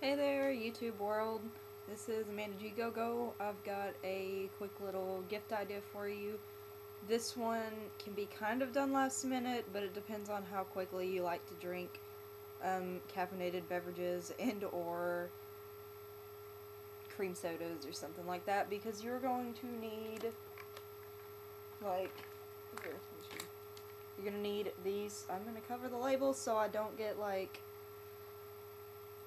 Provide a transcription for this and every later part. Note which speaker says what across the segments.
Speaker 1: Hey there, YouTube world. This is Amanda G Go Go. I've got a quick little gift idea for you. This one can be kind of done last minute, but it depends on how quickly you like to drink caffeinated beverages and or cream sodas or something like that, because you're going to need, like, you're going to need these. I'm going to cover the labels so I don't get, like,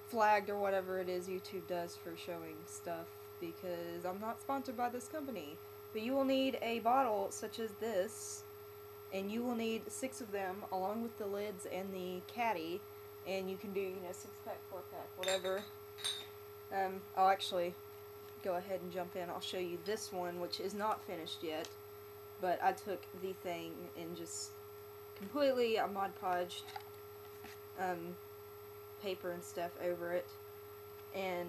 Speaker 1: flagged or whatever it is YouTube does for showing stuff, because I'm not sponsored by this company. But you will need a bottle such as this, and you will need 6 of them along with the lids and the caddy, and you can do, 6-pack, 4-pack, whatever. I'll actually go ahead and jump in. I'll show you this one, which is not finished yet, but I took the thing and just completely Mod Podged paper and stuff over it, and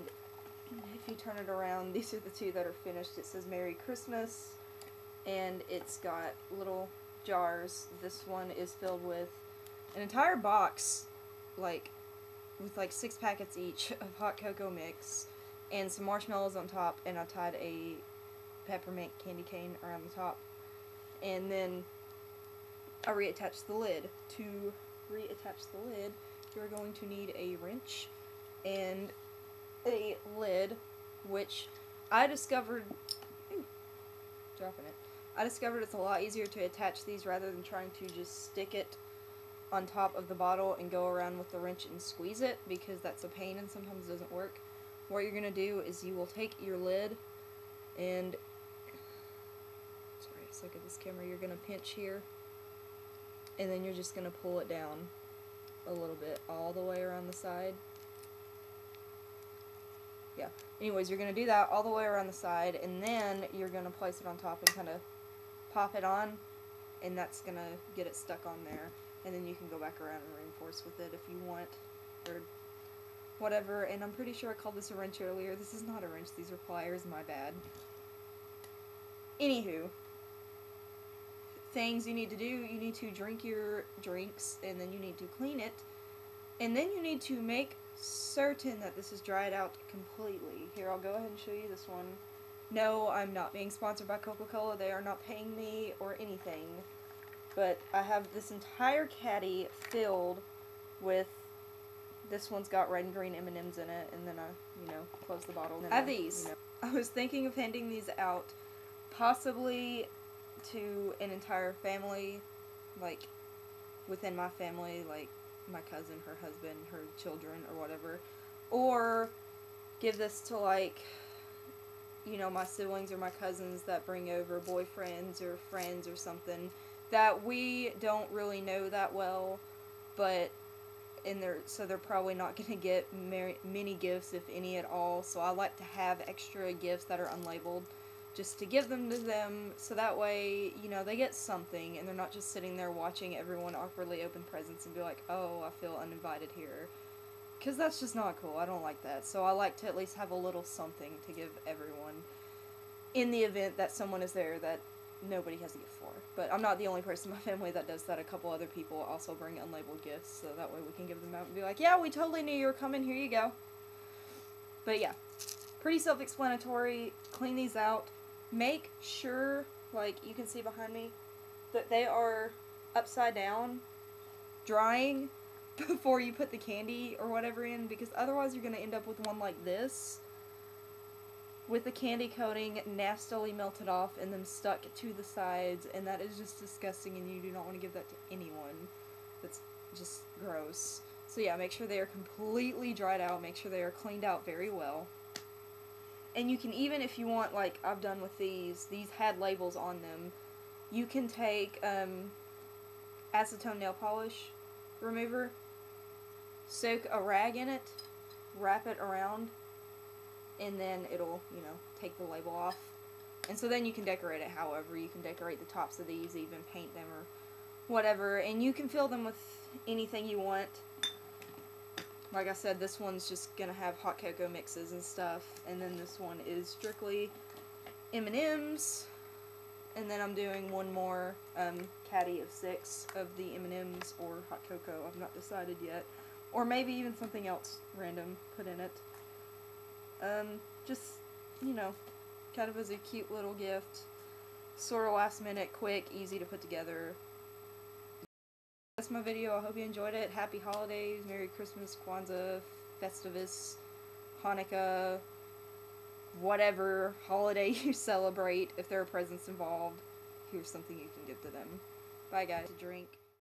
Speaker 1: if you turn it around, these are the 2 that are finished. It says Merry Christmas, and it's got little jars. This one is filled with an entire box, with 6 packets each of hot cocoa mix and some marshmallows on top, and I tied a peppermint candy cane around the top, and then I reattached the lid. To reattach the lid, you're going to need a wrench and a lid, which I discovered, I discovered it's a lot easier to attach these rather than trying to just stick it on top of the bottle and go around with the wrench and squeeze it, because that's a pain and sometimes it doesn't work. What you're going to do is you will take your lid and, sorry, let's look at this camera, you're going to pinch here, and then you're just going to pull it down a little bit all the way around the side. Yeah. Anyways, you're going to do that all the way around the side, and then you're going to place it on top and kind of pop it on, and that's going to get it stuck on there. And then you can go back around and reinforce with it if you want, or whatever. And I'm pretty sure I called this a wrench earlier. This is not a wrench, these are pliers, my bad. Anywho, things you need to do: you need to drink your drinks, and then you need to clean it, and then you need to make certain that this is dried out completely. Here, I'll go ahead and show you this one. No, I'm not being sponsored by Coca-Cola. They are not paying me or anything, but I have this entire caddy filled with, this one's got red and green M&Ms in it, and then I, close the bottle. I have these. I was thinking of handing these out, possibly to an entire family, like within my family, like my cousin, her husband, her children, or whatever, or give this to, like, my siblings or my cousins that bring over boyfriends or friends or something that we don't really know that well, but so they're probably not going to get many gifts, if any at all. So I like to have extra gifts that are unlabeled, just to give them to them, so that way, they get something, and they're not just sitting there watching everyone awkwardly open presents and be like, oh, I feel uninvited here. Because that's just not cool. I don't like that. So I like to at least have a little something to give everyone, in the event that someone is there that nobody has a gift for. But I'm not the only person in my family that does that. A couple other people also bring unlabeled gifts, so that way we can give them out and be like, yeah, we totally knew you were coming, here you go. But yeah, pretty self-explanatory. Clean these out. Make sure, like you can see behind me, that they are upside down, drying, before you put the candy or whatever in, because otherwise you're going to end up with one like this, with the candy coating nastily melted off and them stuck to the sides, and that is just disgusting, and you do not want to give that to anyone. That's just gross. So yeah, make sure they are completely dried out, make sure they are cleaned out very well. And you can even, if you want, like I've done with these had labels on them, you can take acetone nail polish remover, soak a rag in it, wrap it around, and then it'll, take the label off. And so then you can decorate it however. You can decorate the tops of these, even paint them or whatever, and you can fill them with anything you want. Like I said, this one's just gonna have hot cocoa mixes and stuff, and then this one is strictly M&Ms, and then I'm doing one more caddy of 6 of the M&Ms or hot cocoa. I've not decided yet. Or maybe even something else random put in it. Just, you know, kind of as a cute little gift. Sort of last minute, quick, easy to put together. That's my video. I hope you enjoyed it. Happy holidays, Merry Christmas, Kwanzaa, Festivus, Hanukkah, whatever holiday you celebrate. If there are presents involved, here's something you can give to them. Bye guys. To drink.